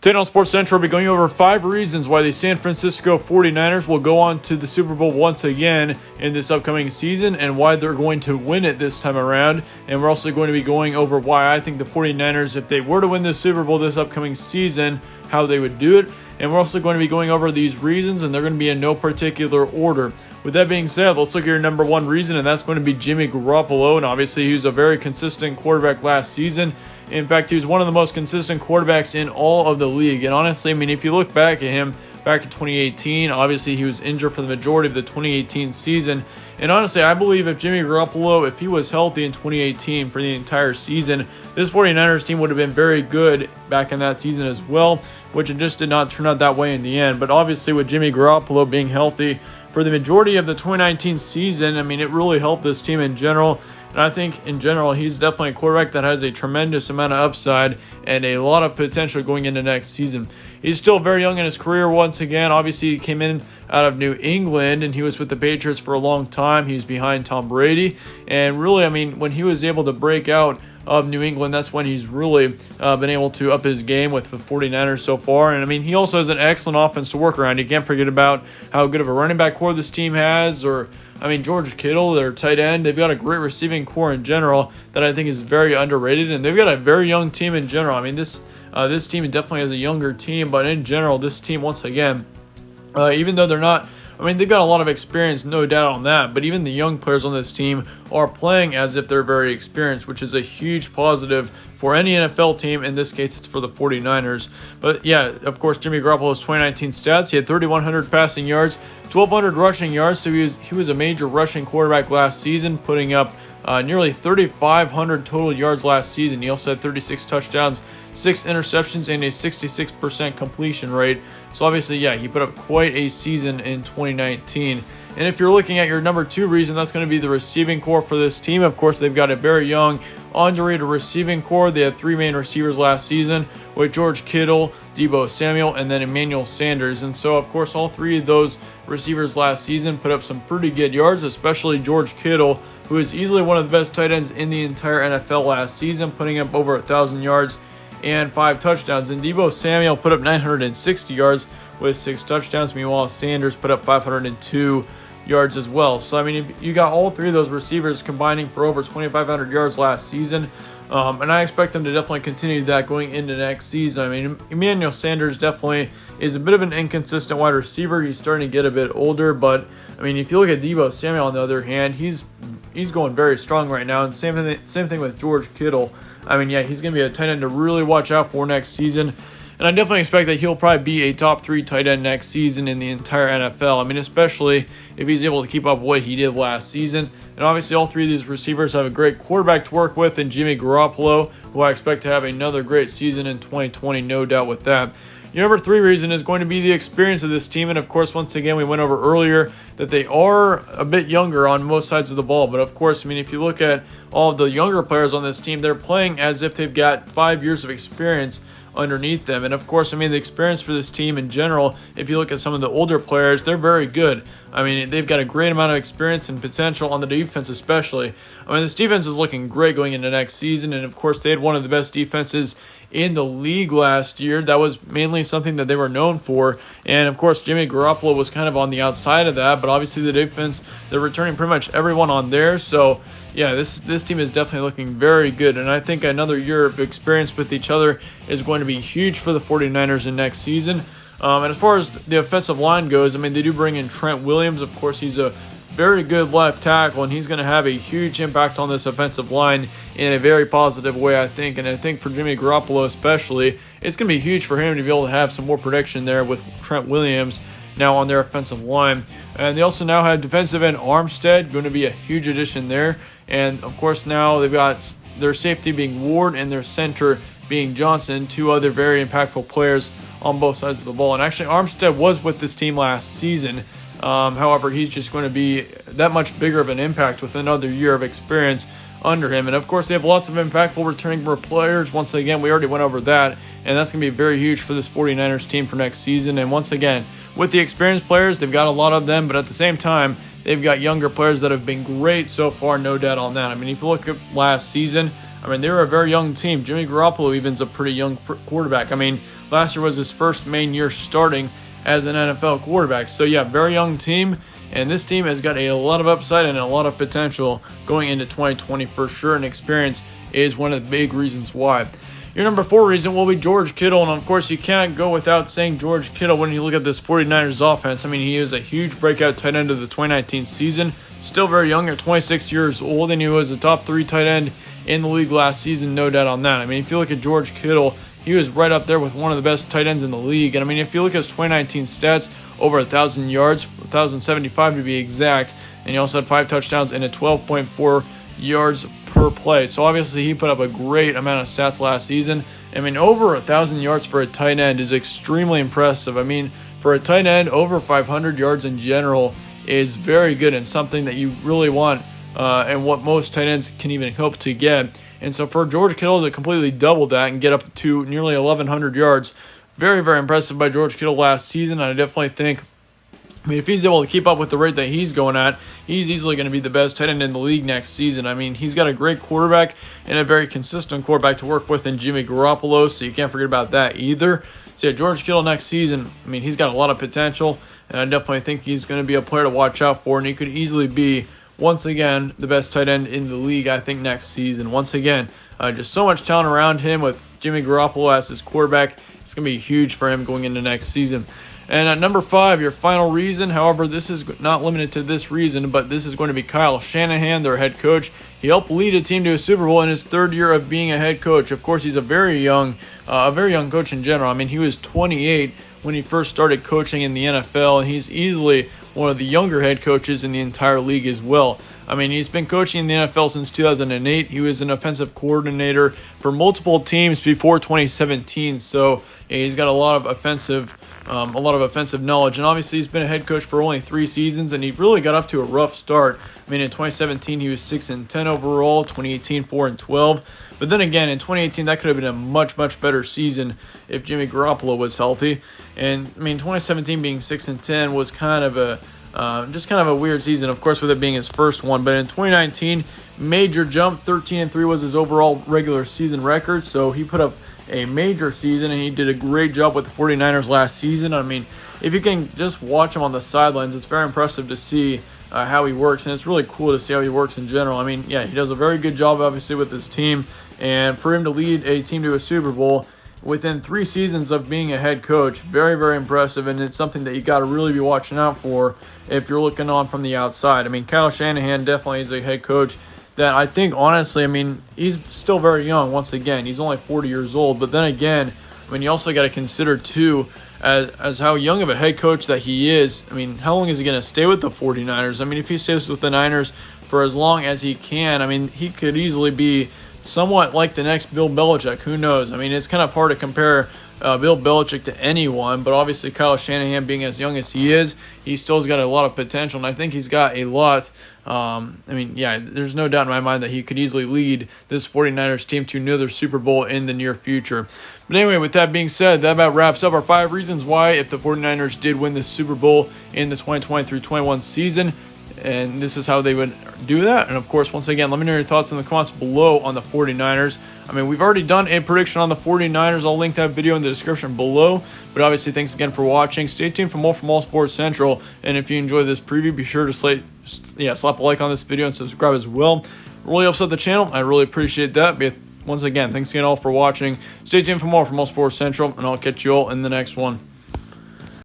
Today on Sports Central, we'll be going over 5 reasons why the San Francisco 49ers will go on to the Super Bowl once again in this upcoming season and why they're going to win it this time around. And we're also going to be going over why I think the 49ers, if they were to win the Super Bowl this upcoming season, how they would do it. And we're also going to be going over these reasons, and they're going to be in no particular order. With that being said, let's look at your number one reason, and that's going to be Jimmy Garoppolo. And obviously, he was a very consistent quarterback last season. In fact, he was one of the most consistent quarterbacks in all of the league. And honestly, I mean, if you look back at him back in 2018, obviously he was injured for the majority of the 2018 season. And honestly, I believe if Jimmy Garoppolo, if he was healthy in 2018 for the entire season, this 49ers team would have been very good back in that season as well, which it just did not turn out that way in the end. But obviously, with Jimmy Garoppolo being healthy for the majority of the 2019 season, I mean, it really helped this team in general. And I think, in general, he's definitely a quarterback that has a tremendous amount of upside and a lot of potential going into next season. He's still very young in his career once again. Obviously, he came in out of New England, and he was with the Patriots for a long time. He was behind Tom Brady. And really, I mean, when he was able to break out of New England, that's when he's really been able to up his game with the 49ers so far. And I mean, he also has an excellent offense to work around. You can't forget about how good of a running back core this team has, or I mean, George Kittle, their tight end. They've got a great receiving core in general that I think is very underrated, and they've got a very young team in general. I mean, this team definitely has a younger team, but in general, this team, once again, even though they're not, I mean, they've got a lot of experience, no doubt on that, but even the young players on this team are playing as if they're very experienced, which is a huge positive for any NFL team. In this case, it's for the 49ers. But yeah, of course, Jimmy Garoppolo's 2019 stats, he had 3,100 passing yards, 1,200 rushing yards, so he was a major rushing quarterback last season, putting up nearly 3,500 total yards last season. He also had 36 touchdowns, 6 interceptions, and a 66% completion rate. So obviously, yeah, he put up quite a season in 2019. And if you're looking at your number 2 reason, that's going to be the receiving core for this team. Of course, they've got a very young, underrated receiving core. They had 3 main receivers last season with George Kittle, Deebo Samuel, and then Emmanuel Sanders. And so, of course, all 3 of those receivers last season put up some pretty good yards, especially George Kittle, who is easily one of the best tight ends in the entire NFL last season, putting up over 1,000 yards and 5 touchdowns. And Deebo Samuel put up 960 yards with 6 touchdowns. Meanwhile, Sanders put up 502 yards as well. So, I mean, you got all 3 of those receivers combining for over 2,500 yards last season. And I expect them to definitely continue that going into next season. I mean, Emmanuel Sanders definitely is a bit of an inconsistent wide receiver. He's starting to get a bit older, but I mean, if you look at Deebo Samuel on the other hand, he's going very strong right now. And same thing with George Kittle. I mean, yeah, he's going to be a tight end to really watch out for next season. And I definitely expect that he'll probably be a top 3 tight end next season in the entire NFL. I mean, especially if he's able to keep up what he did last season. And obviously, all 3 of these receivers have a great quarterback to work with in Jimmy Garoppolo, who I expect to have another great season in 2020, no doubt with that. Your number 3 reason is going to be the experience of this team. And of course, once again, we went over earlier that they are a bit younger on most sides of the ball. But of course, I mean, if you look at all of the younger players on this team, they're playing as if they've got 5 years of experience underneath them. And of course, I mean, the experience for this team in general, if you look at some of the older players, they're very good. I mean, they've got a great amount of experience and potential on the defense especially. I mean, this defense is looking great going into next season, and of course, they had one of the best defenses in the league last year. That was mainly something that they were known for. And of course, Jimmy Garoppolo was kind of on the outside of that, but obviously the defense, they're returning pretty much everyone on there. So yeah, this team is definitely looking very good. And I think another year of experience with each other is going to be huge for the 49ers in next season. And as far as the offensive line goes, I mean, they do bring in Trent Williams. Of course, he's a very good left tackle, and he's going to have a huge impact on this offensive line in a very positive way, I think. And I think for Jimmy Garoppolo especially, it's going to be huge for him to be able to have some more production there with Trent Williams now on their offensive line. And they also now have defensive end Armstead, going to be a huge addition there. And of course, now they've got their safety being Ward and their center being Johnson, 2 other very impactful players on both sides of the ball. And actually, Armstead was with this team last season. However, he's just going to be that much bigger of an impact with another year of experience under him. And of course, they have lots of impactful returning players. Once again, we already went over that, and that's going to be very huge for this 49ers team for next season. And once again, with the experienced players, they've got a lot of them, but at the same time, they've got younger players that have been great so far, no doubt on that. I mean, if you look at last season, I mean, they were a very young team. Jimmy Garoppolo even's a pretty young quarterback. I mean, last year was his first main year starting as an NFL quarterback. So yeah, very young team, and this team has got a lot of upside and a lot of potential going into 2020 for sure, and experience is one of the big reasons why. Your number 4 reason will be George Kittle, and of course you can't go without saying George Kittle when you look at this 49ers offense. I mean, he is a huge breakout tight end of the 2019 season, still very young at 26 years old, and he was a top 3 tight end in the league last season, no doubt on that. I mean, if you look at George Kittle, he was right up there with one of the best tight ends in the league. And I mean, if you look at his 2019 stats, over 1,000 yards, 1,075 to be exact, and he also had 5 touchdowns and a 12.4 yards per play. So obviously he put up a great amount of stats last season. I mean, over 1,000 yards for a tight end is extremely impressive. I mean, for a tight end, over 500 yards in general is very good and something that you really want, and what most tight ends can even hope to get. And so for George Kittle to completely double that and get up to nearly 1,100 yards, very, very impressive by George Kittle last season. And I definitely think, I mean, if he's able to keep up with the rate that he's going at, he's easily going to be the best tight end in the league next season. I mean, he's got a great quarterback and a very consistent quarterback to work with in Jimmy Garoppolo, so you can't forget about that either. So yeah, George Kittle next season, I mean, he's got a lot of potential, and I definitely think he's going to be a player to watch out for, and he could easily be, once again, the best tight end in the league, I think, next season. Once again, just so much talent around him with Jimmy Garoppolo as his quarterback. It's going to be huge for him going into next season. And at number 5, your final reason, however, this is not limited to this reason, but this is going to be Kyle Shanahan, their head coach. He helped lead a team to a Super Bowl in his 3rd year of being a head coach. Of course, he's a very young coach in general. I mean, he was 28 when he first started coaching in the NFL, and he's easily one of the younger head coaches in the entire league as well. I mean, he's been coaching in the NFL since 2008. He was an offensive coordinator for multiple teams before 2017. So yeah, he's got a lot of offensive knowledge. And obviously, he's been a head coach for only 3 seasons, and he really got off to a rough start. I mean, in 2017, he was 6-10 overall. 2018, 4-12. But then again, in 2018, that could have been a much, much better season if Jimmy Garoppolo was healthy. And I mean, 2017 being 6-10 was kind of a weird season, of course, with it being his first one. But in 2019, major jump. 13-3 was his overall regular season record. So he put up a major season, and he did a great job with the 49ers last season. I mean, if you can just watch him on the sidelines, it's very impressive to see how he works, and it's really cool to see how he works in general. I mean, yeah, he does a very good job, obviously, with his team, and for him to lead a team to a Super Bowl within 3 seasons of being a head coach, very, very impressive, and it's something that you got to really be watching out for if you're looking on from the outside. I mean, Kyle Shanahan definitely is a head coach that I think, honestly, I mean, he's still very young. Once again, he's only 40 years old, but then again, I mean, you also got to consider, too, as how young of a head coach that he is. I mean, how long is he going to stay with the 49ers? I mean, if he stays with the Niners for as long as he can, I mean, he could easily be somewhat like the next Bill Belichick. Who knows? I mean, it's kind of hard to compare Bill Belichick to anyone, but obviously Kyle Shanahan, being as young as he is, he still's got a lot of potential, and I think he's got a lot. I mean, yeah, there's no doubt in my mind that he could easily lead this 49ers team to another Super Bowl in the near future. But anyway, with that being said, that about wraps up our 5 reasons why, if the 49ers did win the Super Bowl in the 2020 through 21 season, and this is how they would do that. And of course, once again, let me know your thoughts in the comments below on the 49ers. I mean, we've already done a prediction on the 49ers. I'll link that video in the description below. But obviously, thanks again for watching. Stay tuned for more from All Sports Central. And if you enjoy this preview, be sure to slap a like on this video and subscribe as well. It really helps out the channel. I really appreciate that. But once again, thanks again all for watching. Stay tuned for more from All Sports Central, and I'll catch you all in the next one.